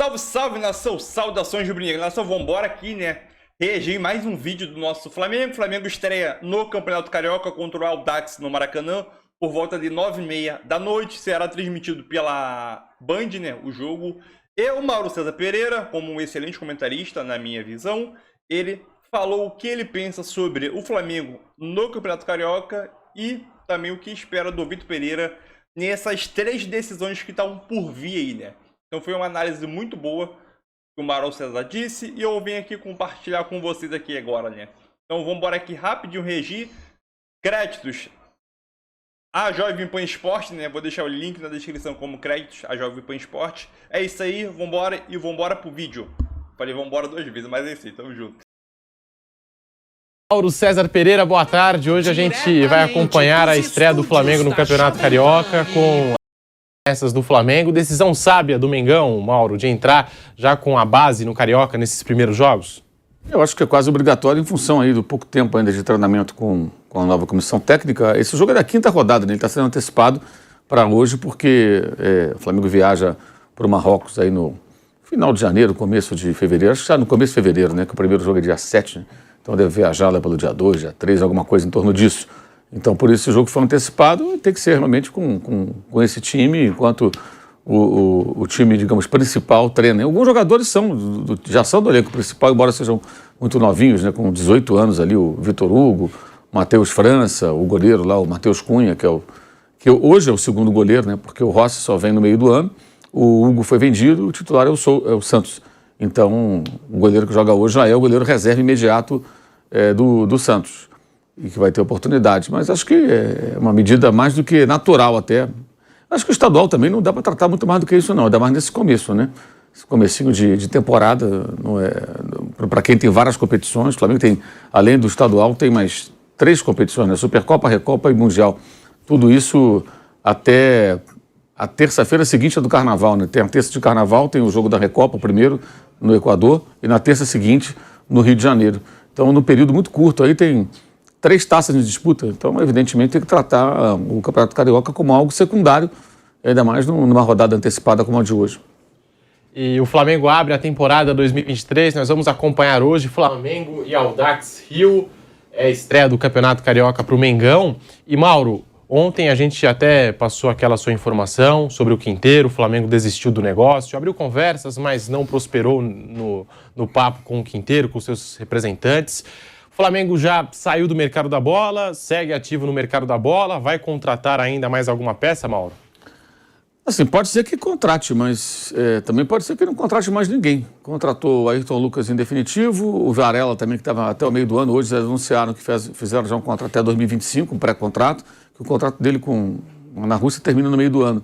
Salve, salve, nação! Saudações rubro-negras. Nação, vambora aqui, né? Reagir em mais um vídeo do nosso Flamengo. Flamengo estreia no Campeonato Carioca contra o Audax no Maracanã por volta de 9h30 da noite. Será transmitido pela Band, né? O jogo. Eu, Mauro César Pereira, como um excelente comentarista, na minha visão, ele falou o que ele pensa sobre o Flamengo no Campeonato Carioca e também o que espera do Vitor Pereira nessas três decisões que estão por vir aí, né? Então foi uma análise muito boa que o Mauro César disse e eu venho aqui compartilhar com vocês aqui agora, né? Então vamos embora aqui rapidinho, Regi. Créditos a Jovem Pan Esporte, né? Vou deixar o link na descrição como créditos a Jovem Pan Esporte. É isso aí, vambora e vambora pro vídeo. Falei vambora duas vezes, mas é isso aí, tamo junto. Mauro César Pereira, boa tarde. Hoje a gente vai acompanhar a estreia do Flamengo no Campeonato Carioca com essas do Flamengo. Decisão sábia do Mengão, Mauro, de entrar já com a base no Carioca nesses primeiros jogos? Eu acho que é quase obrigatório em função aí do pouco tempo ainda de treinamento com a nova comissão técnica. Esse jogo é da quinta rodada, né? Ele está sendo antecipado para hoje porque o Flamengo viaja para o Marrocos aí no final de janeiro, começo de fevereiro. Acho que já no começo de fevereiro, né? Que o primeiro jogo é dia 7, né? Então deve viajar lá pelo dia 2, dia 3, alguma coisa em torno disso. Então por isso esse jogo foi antecipado, tem que ser realmente com esse time, enquanto o time, digamos, principal treina. Alguns jogadores já são do elenco principal, embora sejam muito novinhos, né, com 18 anos ali, o Vitor Hugo, o Matheus França, o goleiro lá, o Matheus Cunha, que hoje é o segundo goleiro, né, porque o Rossi só vem no meio do ano, o Hugo foi vendido, o titular é o Santos. Então, o goleiro que joga hoje já é o goleiro reserva imediato do Santos, e que vai ter oportunidade. Mas acho que é uma medida mais do que natural até. Acho que o estadual também não dá para tratar muito mais do que isso, não. Ainda mais nesse começo, né? Esse comecinho de temporada, para quem tem várias competições. O Flamengo tem, além do estadual, tem mais 3 competições, né? Supercopa, Recopa e Mundial. Tudo isso até a terça-feira seguinte do Carnaval, né? Tem a terça de Carnaval, tem o jogo da Recopa, o primeiro, no Equador, e na terça seguinte, no Rio de Janeiro. Então, num período muito curto, aí tem 3 taças em disputa, então evidentemente tem que tratar o Campeonato Carioca como algo secundário, ainda mais numa rodada antecipada como a de hoje. E o Flamengo abre a temporada 2023, nós vamos acompanhar hoje Flamengo e Audax Rio, a estreia do Campeonato Carioca para o Mengão. E Mauro, ontem a gente até passou aquela sua informação sobre o Quinteiro, o Flamengo desistiu do negócio, abriu conversas, mas não prosperou no papo com o Quinteiro, com seus representantes. O Flamengo já saiu do mercado da bola, segue ativo no mercado da bola, vai contratar ainda mais alguma peça, Mauro? Assim, pode ser que contrate, mas também pode ser que não contrate mais ninguém. Contratou o Ayrton Lucas em definitivo, o Varela também, que estava até o meio do ano, hoje eles anunciaram que fizeram já um contrato até 2025, um pré-contrato, que o contrato dele na Rússia termina no meio do ano.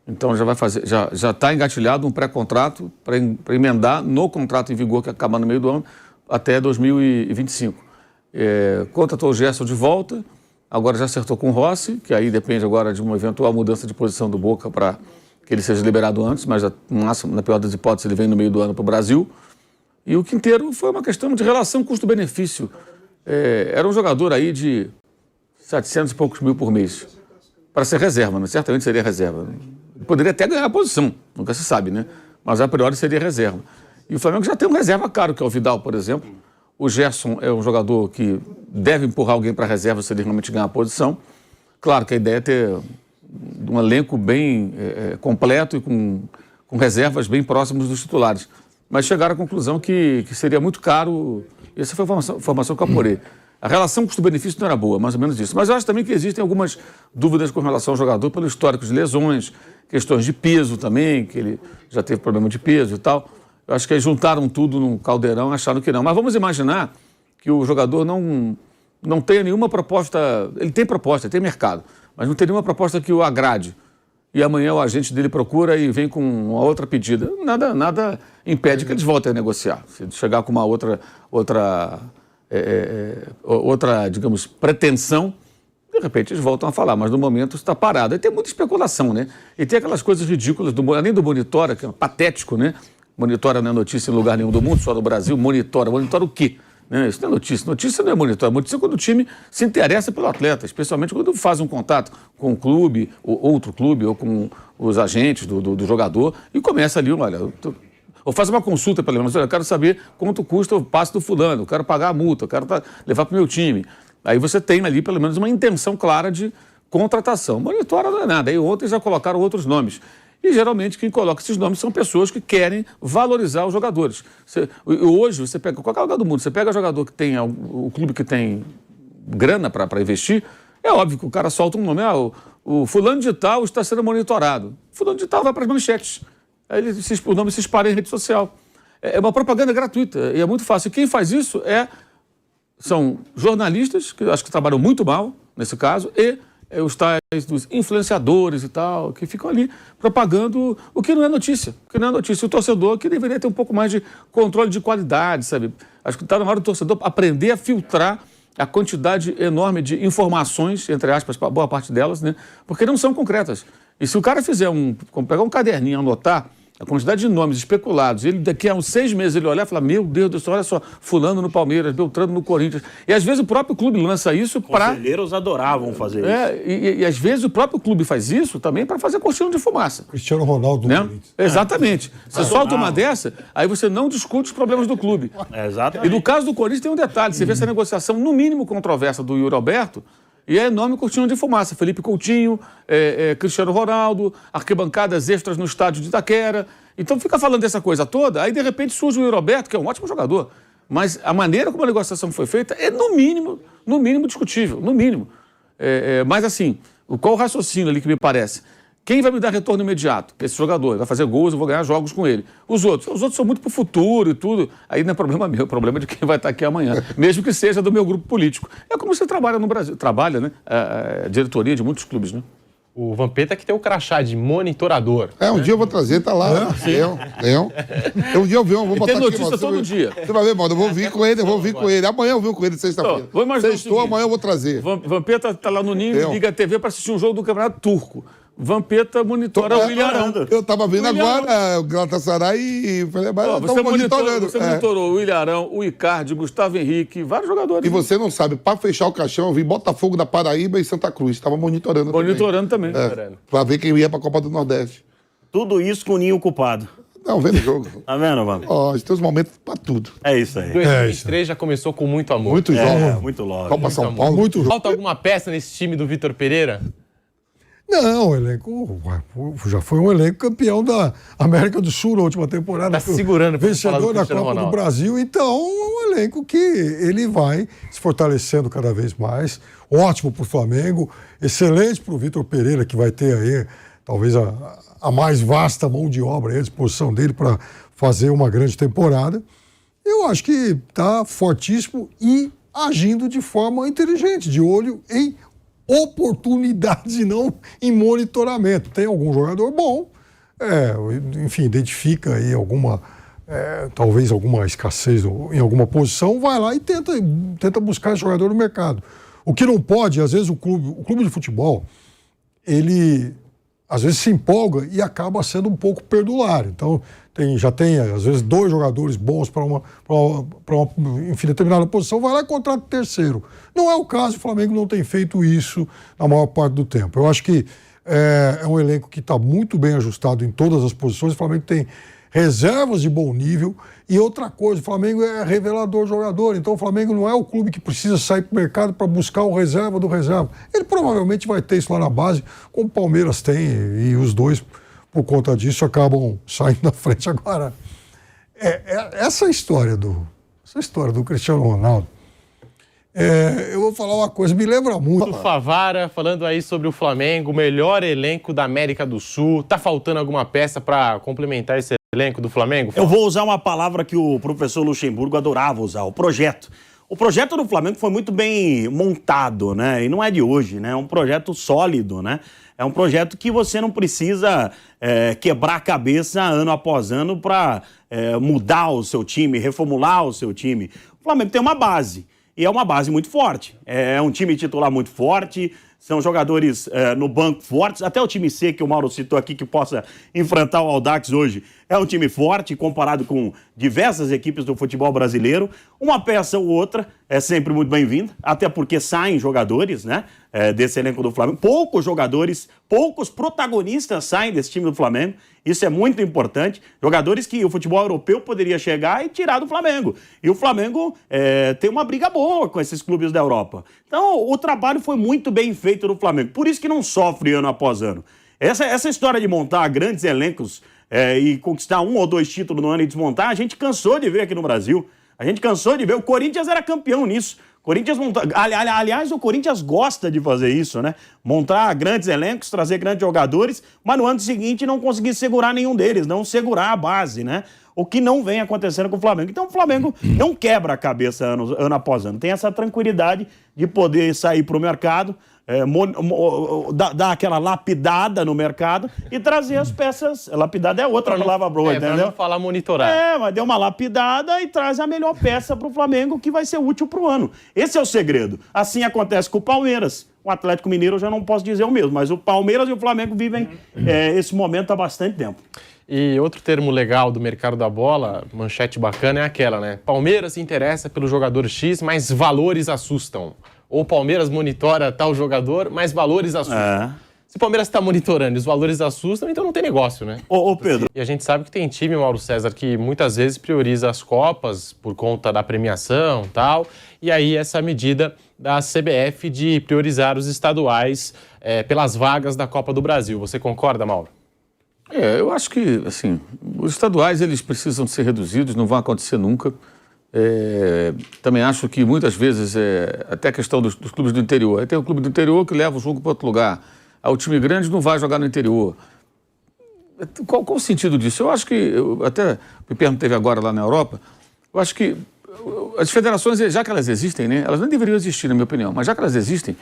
Então já está engatilhado um pré-contrato para emendar no contrato em vigor que acaba no meio do ano até 2025. Contratou o Gerson de volta, agora já acertou com o Rossi, que aí depende agora de uma eventual mudança de posição do Boca para que ele seja liberado antes, mas na pior das hipóteses ele vem no meio do ano para o Brasil. E o Quinteiro foi uma questão de relação custo-benefício. Era um jogador aí de 700 e poucos mil por mês, para ser reserva, né? Certamente seria reserva. Poderia até ganhar a posição, nunca se sabe, né? Mas a priori seria reserva. E o Flamengo já tem um reserva caro, que é o Vidal, por exemplo. O Gerson é um jogador que deve empurrar alguém para a reserva se ele realmente ganhar a posição. Claro que a ideia é ter um elenco bem completo e com reservas bem próximas dos titulares. Mas chegaram à conclusão que seria muito caro. Essa foi a informação que eu apurei. A relação custo-benefício não era boa, mais ou menos isso. Mas eu acho também que existem algumas dúvidas com relação ao jogador pelo histórico de lesões, questões de peso também, que ele já teve problema de peso e tal. Eu acho que eles juntaram tudo num caldeirão e acharam que não. Mas vamos imaginar que o jogador não tenha nenhuma proposta. Ele tem proposta, tem mercado, mas não tem nenhuma proposta que o agrade. E amanhã o agente dele procura e vem com uma outra pedida. Nada impede que eles voltem a negociar. Se chegar com uma outra, digamos, pretensão, de repente eles voltam a falar, mas no momento está parado. E tem muita especulação, né? E tem aquelas coisas ridículas, além do Monitora, que é patético, né? Monitora não é notícia em lugar nenhum do mundo, só no Brasil. Monitora o quê? Isso não é notícia. Notícia não é monitora. Notícia é quando o time se interessa pelo atleta, especialmente quando faz um contato com o clube, ou outro clube, ou com os agentes do jogador, e começa ali, olha, Ou faz uma consulta, pelo menos. Olha, eu quero saber quanto custa o passe do fulano, eu quero pagar a multa, eu quero levar para o meu time. Aí você tem ali, pelo menos, uma intenção clara de contratação. Monitora não é nada. Aí ontem já colocaram outros nomes. E, geralmente, quem coloca esses nomes são pessoas que querem valorizar os jogadores. Hoje, você pega qualquer lugar do mundo, você pega jogador que tem, o clube que tem grana para investir, é óbvio que o cara solta um nome, o fulano de tal está sendo monitorado. O fulano de tal vai para as manchetes. Aí o nome se espalha em rede social. É uma propaganda gratuita e é muito fácil. E quem faz isso são jornalistas, que acho que trabalham muito mal, nesse caso, e os tais dos influenciadores e tal, que ficam ali propagando o que não é notícia. O que não é notícia. O torcedor que deveria ter um pouco mais de controle de qualidade, sabe? Acho que está na hora do torcedor aprender a filtrar a quantidade enorme de informações, entre aspas, boa parte delas, né? Porque não são concretas. E se o cara fizer pegar um caderninho, anotar a quantidade de nomes especulados, ele daqui a uns 6 meses ele olhar e falar, meu Deus do céu, olha só, fulano no Palmeiras, Beltrano no Corinthians. E às vezes o próprio clube lança isso para... Conselheiros adoravam fazer isso. E às vezes o próprio clube faz isso também para fazer cortina de fumaça. Cristiano Ronaldo do Corinthians. Exatamente. Você solta uma dessa, aí você não discute os problemas do clube. Exatamente. E no caso do Corinthians tem um detalhe, você vê essa negociação no mínimo controversa do Yuri Alberto, e é enorme cortina de fumaça. Felipe Coutinho, Cristiano Ronaldo, arquibancadas extras no estádio de Itaquera. Então fica falando dessa coisa toda, aí de repente surge o Yuri Alberto, que é um ótimo jogador, mas a maneira como a negociação foi feita é no mínimo discutível, no mínimo. Mas assim, qual o raciocínio ali que me parece? Quem vai me dar retorno imediato? Esse jogador, ele vai fazer gols, eu vou ganhar jogos com ele. Os outros são muito pro futuro e tudo. Aí não é problema meu, é problema de quem vai estar aqui amanhã, mesmo que seja do meu grupo político. É como você trabalha no Brasil, né? A diretoria de muitos clubes, né? O Vampeta que tem o crachá de monitorador. Um dia eu vou trazer, tá lá. Um dia eu vou botar tem notícia aqui, todo dia. Você vai ver, mano, eu vou vir com ele, Amanhã eu vou com ele, sexta-feira. Vou imaginar Sextou, amanhã eu vou trazer. Vampeta tá lá no Ninho, liga a TV para assistir um jogo do Campeonato Turco. Vampeta monitora o Ilharão. Eu tava vendo agora o Galatasaray e falei, mas eu tava monitorando. Você monitorou o Ilharão, o Icardi, Gustavo Henrique, vários jogadores. E você não sabe, para fechar o caixão, eu vi Botafogo da Paraíba e Santa Cruz. Tava monitorando também. Para ver quem ia pra Copa do Nordeste. Tudo isso com o ninho ocupado. Não, vendo o jogo. Tá vendo, mano? Ó, tem uns momentos pra tudo. É isso aí. 2023 já começou com muito amor. Muito jogo. Muito logo. Copa São Paulo. Muito jogo. Falta alguma peça nesse time do Vitor Pereira? Não, o elenco já foi um elenco campeão da América do Sul na última temporada. Tá segurando pra falar do vencedor da Cristiano Copa Ronaldo. do Brasil. Então, é um elenco que ele vai se fortalecendo cada vez mais. Ótimo para o Flamengo, excelente para o Vitor Pereira, que vai ter aí talvez a mais vasta mão de obra à disposição dele para fazer uma grande temporada. Eu acho que está fortíssimo e agindo de forma inteligente, de olho em oportunidades e não em monitoramento. Tem algum jogador bom, enfim, identifica aí talvez alguma escassez em alguma posição, vai lá e tenta buscar esse jogador no mercado. O que não pode, às vezes o clube de futebol, ele às vezes se empolga e acaba sendo um pouco perdulário. Então, já tem, às vezes, 2 jogadores bons para uma determinada posição, vai lá e contrata o terceiro. Não é o caso, o Flamengo não tem feito isso na maior parte do tempo. Eu acho que é um elenco que está muito bem ajustado em todas as posições. O Flamengo tem reservas de bom nível. E outra coisa, o Flamengo é revelador jogador. Então, o Flamengo não é o clube que precisa sair para o mercado para buscar o reserva do reserva. Ele provavelmente vai ter isso lá na base, como o Palmeiras tem, e os dois, por conta disso, acabam saindo na frente agora. Essa história do Cristiano Ronaldo, eu vou falar uma coisa, me lembra muito. O Favara falando aí sobre o Flamengo, o melhor elenco da América do Sul. Tá faltando alguma peça para complementar esse elenco do Flamengo? Eu vou usar uma palavra que o professor Luxemburgo adorava usar, o projeto. O projeto do Flamengo foi muito bem montado, né? E não é de hoje, né? É um projeto sólido, né? É um projeto que você não precisa quebrar a cabeça ano após ano para mudar o seu time, reformular o seu time. O Flamengo tem uma base, e é uma base muito forte. É um time titular muito forte, são jogadores no banco fortes, até o time C, que o Mauro citou aqui, que possa enfrentar o Audax hoje, é um time forte comparado com diversas equipes do futebol brasileiro. Uma peça ou outra é sempre muito bem-vinda, até porque saem jogadores, né, desse elenco do Flamengo. Poucos jogadores, poucos protagonistas saem desse time do Flamengo. Isso é muito importante. Jogadores que o futebol europeu poderia chegar e tirar do Flamengo. E o Flamengo tem uma briga boa com esses clubes da Europa. Então, o trabalho foi muito bem feito no Flamengo. Por isso que não sofre ano após ano. Essa história de montar grandes elencos e conquistar 1 ou 2 títulos no ano e desmontar, a gente cansou de ver aqui no Brasil. A gente cansou de ver. O Corinthians era campeão nisso. Aliás, o Corinthians gosta de fazer isso, né? Montar grandes elencos, trazer grandes jogadores, mas no ano seguinte não conseguir segurar nenhum deles, não segurar a base, né? O que não vem acontecendo com o Flamengo. Então o Flamengo não quebra a cabeça ano após ano. Tem essa tranquilidade de poder sair para o mercado, dar aquela lapidada no mercado e trazer as peças. Lapidada é outra palavra boa, entendeu? Pra não falar monitorar. Mas deu uma lapidada e traz a melhor peça para o Flamengo que vai ser útil para o ano. Esse é o segredo. Assim acontece com o Palmeiras. O Atlético Mineiro eu já não posso dizer o mesmo, mas o Palmeiras e o Flamengo vivem esse momento há bastante tempo. E outro termo legal do mercado da bola, manchete bacana, é aquela, né? Palmeiras se interessa pelo jogador X, mas valores assustam. Ou Palmeiras monitora tal jogador, mas valores assustam. Se o Palmeiras está monitorando e os valores assustam, então não tem negócio, né? Ô Pedro. E a gente sabe que tem time, Mauro César, que muitas vezes prioriza as Copas por conta da premiação e tal. E aí essa medida da CBF de priorizar os estaduais pelas vagas da Copa do Brasil. Você concorda, Mauro? Eu acho que, assim, os estaduais eles precisam ser reduzidos, não vão acontecer nunca. Também acho que muitas vezes, até a questão dos clubes do interior. Aí tem um clube do interior que leva o jogo para outro lugar. Aí o time grande não vai jogar no interior. Qual o sentido disso? Eu acho que, até o Piperno teve agora lá na Europa, eu acho que as federações, já que elas existem, né, elas não deveriam existir, na minha opinião, mas já que elas existem,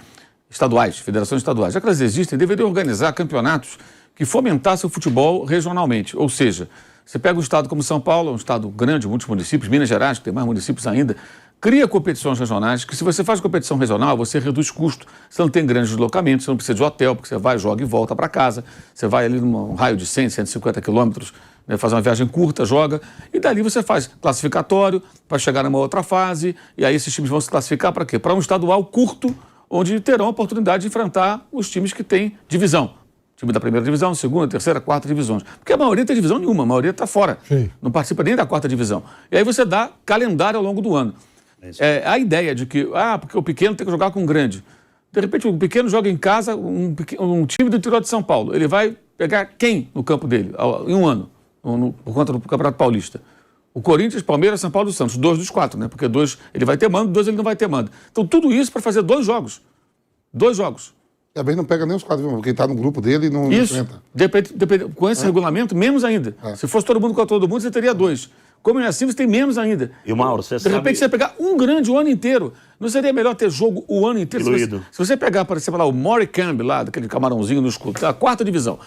estaduais, federações estaduais, já que elas existem, deveriam organizar campeonatos que fomentassem o futebol regionalmente. Ou seja, você pega um estado como São Paulo, um estado grande, muitos municípios, Minas Gerais, que tem mais municípios ainda, cria competições regionais, que se você faz competição regional, você reduz custo, você não tem grandes deslocamentos, você não precisa de hotel, porque você vai, joga e volta para casa, você vai ali num raio de 100, 150 quilômetros, né, fazer uma viagem curta, joga, e dali você faz classificatório para chegar numa outra fase, e aí esses times vão se classificar para quê? Para um estadual curto, onde terão a oportunidade de enfrentar os times que têm divisão. Time da primeira divisão, segunda, terceira, quarta divisões. Porque a maioria não tem divisão nenhuma, a maioria está fora. Sim. Não participa nem da quarta divisão. E aí você dá calendário ao longo do ano. A ideia de que, porque o pequeno tem que jogar com o grande. De repente, o pequeno joga em casa um time do interior de São Paulo. Ele vai pegar quem no campo dele em um ano, por conta do Campeonato Paulista? O Corinthians, Palmeiras, São Paulo e Santos. 2 dos 4, né? Porque 2 ele vai ter mando, 2 ele não vai ter mando. Então, tudo isso para fazer 2 jogos. 2 jogos. Também não pega nem os 4, porque ele tá no grupo dele e não enfrenta. Com esse regulamento, menos ainda. Se fosse todo mundo contra todo mundo, você teria 2. Como é assim, você tem menos ainda. E o Mauro, você sabe... De repente, você pegar um grande o ano inteiro. Não seria melhor ter jogo o ano inteiro? Se você pegar, por exemplo, lá, o Moricambi, lá, daquele camarãozinho no escudo, da 4ª divisão,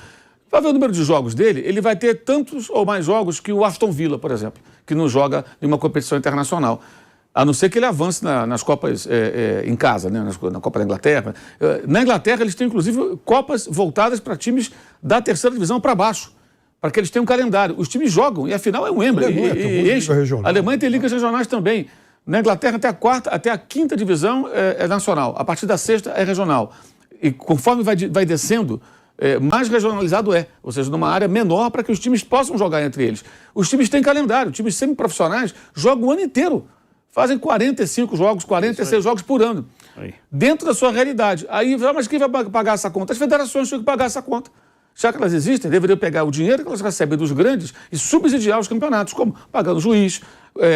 vai ver o número de jogos dele, ele vai ter tantos ou mais jogos que o Aston Villa, por exemplo, que não joga em uma competição internacional. A não ser que ele avance nas Copas em casa, né? Na Copa da Inglaterra. Na Inglaterra, eles têm, inclusive, Copas voltadas para times da 3ª divisão para baixo, para que eles tenham um calendário. Os times jogam, e a final é um Wembley. A Alemanha tem ligas regionais também. Na Inglaterra, até a 5ª divisão é nacional. A partir da 6ª é regional. E conforme vai descendo, mais regionalizado é. Ou seja, numa área menor para que os times possam jogar entre eles. Os times têm calendário. Times semiprofissionais jogam o ano inteiro. Fazem 45 jogos, 46 jogos por ano. Dentro da sua realidade. Aí, mas quem vai pagar essa conta? As federações têm que pagar essa conta. Já que elas existem, deveriam pegar o dinheiro que elas recebem dos grandes e subsidiar os campeonatos, como pagando juiz,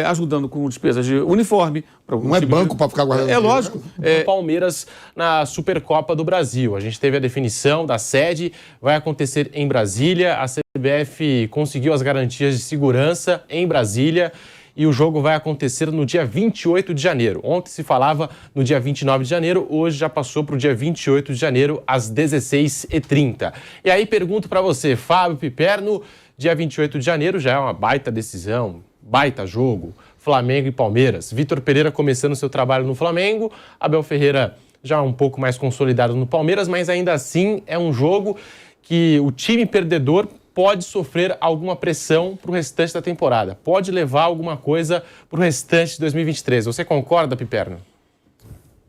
ajudando com despesas de uniforme. Não é banco para ficar guardando. É lógico. O Palmeiras na Supercopa do Brasil. A gente teve a definição da sede, vai acontecer em Brasília. A CBF conseguiu as garantias de segurança em Brasília. E o jogo vai acontecer no dia 28 de janeiro. Ontem se falava no dia 29 de janeiro, hoje já passou para o dia 28 de janeiro, às 16h30. E aí pergunto para você, Fábio Piperno, dia 28 de janeiro já é uma baita decisão, baita jogo, Flamengo e Palmeiras. Vitor Pereira começando seu trabalho no Flamengo, Abel Ferreira já um pouco mais consolidado no Palmeiras, mas ainda assim é um jogo que o time perdedor pode sofrer alguma pressão para o restante da temporada, pode levar alguma coisa para o restante de 2023. Você concorda, Piperno?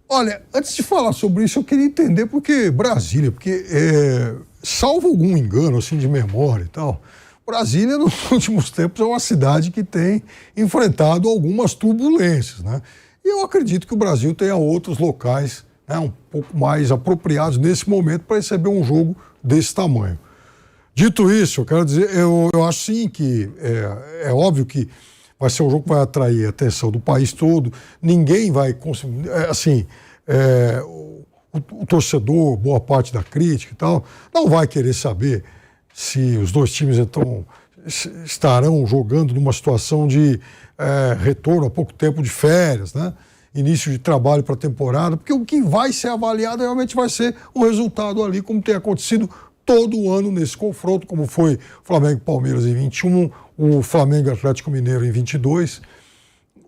Olha, antes de falar sobre isso, eu queria entender porque salvo algum engano assim de memória e tal, Brasília nos últimos tempos é uma cidade que tem enfrentado algumas turbulências, né? E eu acredito que o Brasil tenha outros locais, né, um pouco mais apropriados nesse momento para receber um jogo desse tamanho. Dito isso, eu quero dizer, eu acho sim que é óbvio que vai ser um jogo que vai atrair a atenção do país todo. Ninguém vai conseguir, o torcedor, boa parte da crítica e tal, não vai querer saber se os dois times então estarão jogando numa situação de retorno há pouco tempo de férias, né? Início de trabalho para a temporada, porque o que vai ser avaliado realmente vai ser o resultado ali, como tem acontecido todo ano nesse confronto, como foi Flamengo e Palmeiras em 21, o Flamengo e Atlético Mineiro em 22.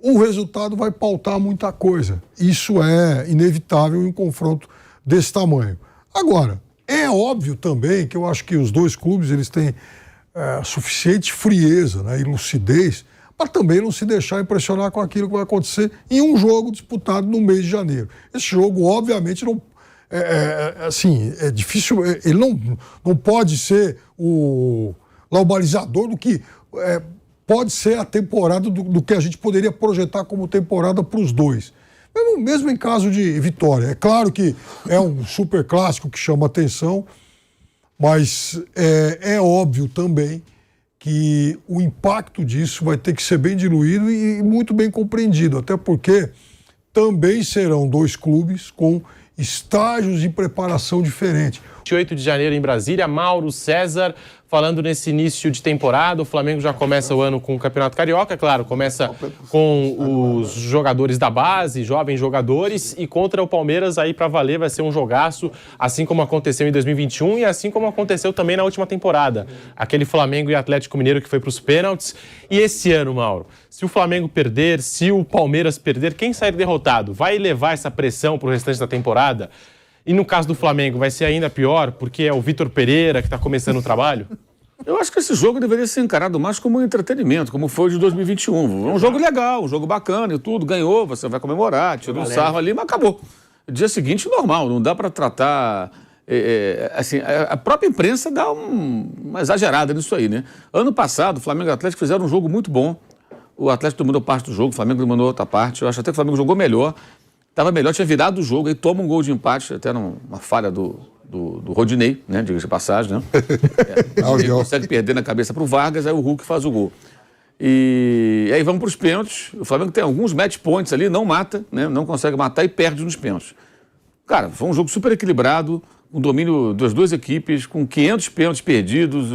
O resultado vai pautar muita coisa. Isso é inevitável em um confronto desse tamanho. Agora, é óbvio também que eu acho que os dois clubes eles têm suficiente frieza, né, e lucidez para também não se deixar impressionar com aquilo que vai acontecer em um jogo disputado no mês de janeiro. Esse jogo, obviamente, não é difícil, ele não pode ser o balizador do que pode ser a temporada do que a gente poderia projetar como temporada para os dois. Mesmo em caso de vitória. É claro que é um super clássico que chama atenção, mas é óbvio também que o impacto disso vai ter que ser bem diluído e muito bem compreendido, até porque também serão dois clubes com estágios de preparação diferentes. 28 de janeiro em Brasília, Mauro César falando nesse início de temporada. O Flamengo já começa o ano com o Campeonato Carioca, claro, começa com os jogadores da base, jovens jogadores, e contra o Palmeiras aí para valer vai ser um jogaço, assim como aconteceu em 2021 e assim como aconteceu também na última temporada. Aquele Flamengo e Atlético Mineiro que foi para os pênaltis. E esse ano, Mauro, se o Flamengo perder, se o Palmeiras perder, quem sair derrotado vai levar essa pressão para o restante da temporada? E no caso do Flamengo vai ser ainda pior, porque é o Vitor Pereira que está começando o trabalho? Eu acho que esse jogo deveria ser encarado mais como um entretenimento, como foi o de 2021. É um jogo legal, um jogo bacana e tudo. Ganhou, você vai comemorar, tirou um sarro ali, mas acabou. Dia seguinte, normal, não dá para tratar... assim, a própria imprensa dá uma exagerada nisso aí, né? Ano passado, o Flamengo e o Atlético fizeram um jogo muito bom. O Atlético dominou parte do jogo, o Flamengo dominou outra parte. Eu acho até que o Flamengo jogou melhor. Estava melhor, tinha virado o jogo, aí toma um gol de empate, até numa falha do Rodinei, né? Diga-se de passagem, né? Ele consegue perder na cabeça para o Vargas, aí o Hulk faz o gol. E aí vamos para os pênaltis. O Flamengo tem alguns match points ali, não mata, né? Não consegue matar e perde nos pênaltis. Cara, foi um jogo super equilibrado, com domínio das duas equipes, com 500 pênaltis perdidos.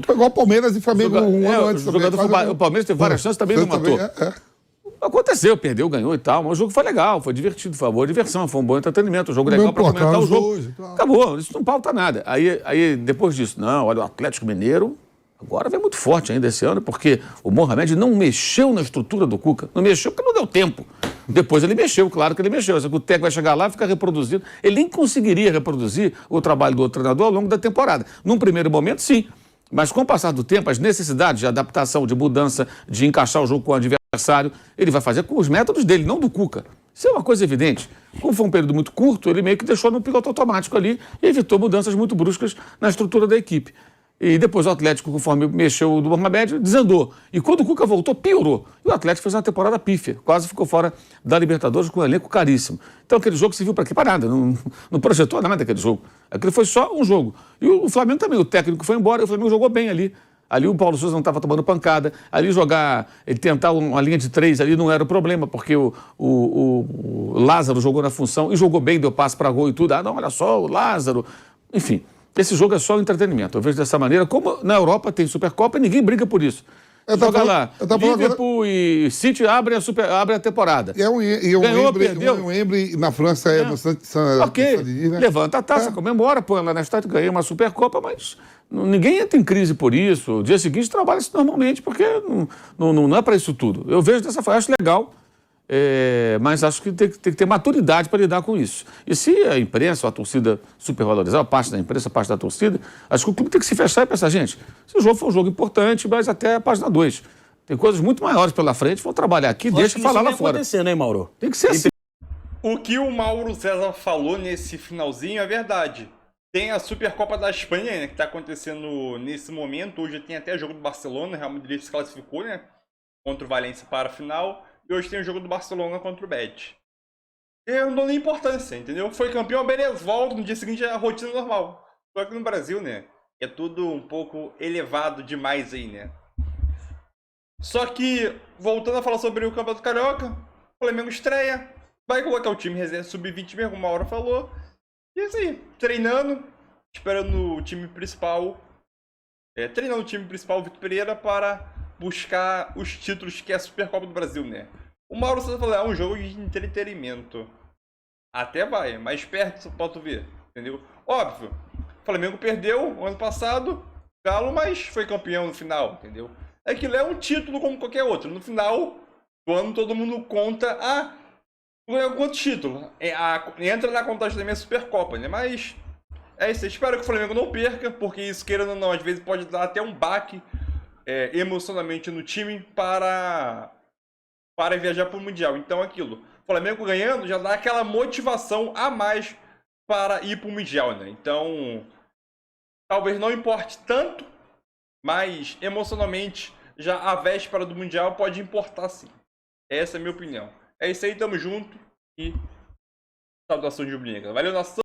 Foi igual Palmeiras e Flamengo um ano antes. O Palmeiras teve várias chances, também não matou. Aconteceu, perdeu, ganhou e tal, mas o jogo foi legal, foi divertido, foi uma boa diversão, foi um bom entretenimento, o jogo legal para comentar o jogo. Acabou, isso não pauta nada. Aí depois disso, não, olha, o Atlético Mineiro agora vem muito forte ainda esse ano, porque o Mohamed não mexeu na estrutura do Cuca, não mexeu porque não deu tempo. Depois ele mexeu, claro que ele mexeu, só que o técnico vai chegar lá e ficar reproduzindo. Ele nem conseguiria reproduzir o trabalho do outro treinador ao longo da temporada. Num primeiro momento, sim. Mas com o passar do tempo, as necessidades de adaptação, de mudança, de encaixar o jogo com o adversário, ele vai fazer com os métodos dele, não do Cuca. Isso é uma coisa evidente. Como foi um período muito curto, ele meio que deixou no piloto automático ali e evitou mudanças muito bruscas na estrutura da equipe. E depois o Atlético, conforme mexeu do Mohamed, desandou. E quando o Cuca voltou, piorou. E o Atlético fez uma temporada pífia. Quase ficou fora da Libertadores com um elenco caríssimo. Então aquele jogo serviu para quê? Para nada. Não projetou nada aquele jogo. Aquele foi só um jogo. E o Flamengo também. O técnico foi embora e o Flamengo jogou bem ali. Ali o Paulo Sousa não estava tomando pancada. Ali ele tentar uma linha de 3 ali não era o problema, porque o Lázaro jogou na função e jogou bem, deu passe para gol e tudo. Ah, não, olha só, o Lázaro. Enfim. Esse jogo é só entretenimento. Eu vejo dessa maneira. Como na Europa tem Supercopa e ninguém briga por isso. Joga lá. Liverpool e City abre a temporada. Ganhou, perdeu. Um Wembley na França no Ok, né? Levanta a taça, comemora, põe lá na estátua, ganhei uma Supercopa, mas ninguém entra em crise por isso. O dia seguinte trabalha-se normalmente, porque não é para isso tudo. Eu vejo dessa forma, acho legal. Mas acho que tem que ter maturidade para lidar com isso. E se a imprensa, a torcida supervalorizar, a parte da imprensa, a parte da torcida, acho que o clube tem que se fechar e pensar, gente, esse jogo foi um jogo importante, mas até a página 2. Tem coisas muito maiores pela frente, vão trabalhar aqui, deixa eu falar lá fora. Acontecendo, hein, Mauro? Tem que ser assim. O que o Mauro César falou nesse finalzinho é verdade. Tem a Supercopa da Espanha, né, que está acontecendo nesse momento. Hoje tem até jogo do Barcelona, o Real Madrid se classificou, né, contra o Valência para a final. E hoje tem o jogo do Barcelona contra o Betis. Eu não dou nem importância, entendeu? Foi campeão, beleza, volta, no dia seguinte é a rotina normal. Só que no Brasil, né, é tudo um pouco elevado demais aí, né. Só que, voltando a falar sobre o Campeonato Carioca, o Flamengo estreia, vai colocar o time reserva sub-20 mesmo, como a Mauro falou. E é isso aí, treinando, esperando o time principal, treinando o time principal, o Vitor Pereira, para buscar os títulos que é a Supercopa do Brasil, né? O Mauro César falou, é um jogo de entretenimento. Até vai, mais perto pra tu ver, entendeu? Óbvio, o Flamengo perdeu ano passado, Galo, mas foi campeão no final, entendeu? Aquilo é um título como qualquer outro. No final, quando todo mundo conta, ganhou quanto título? Entra na contagem da minha Supercopa, né? Mas é isso. Espero que o Flamengo não perca, porque isso, querendo ou não, às vezes pode dar até um baque emocionalmente no time para viajar para o Mundial. Então, aquilo. O Flamengo ganhando já dá aquela motivação a mais para ir para o Mundial, né? Então, talvez não importe tanto, mas emocionalmente, já a véspera do Mundial pode importar sim. Essa é a minha opinião. É isso aí, tamo junto e saudações de rubro-negra. Valeu, nação!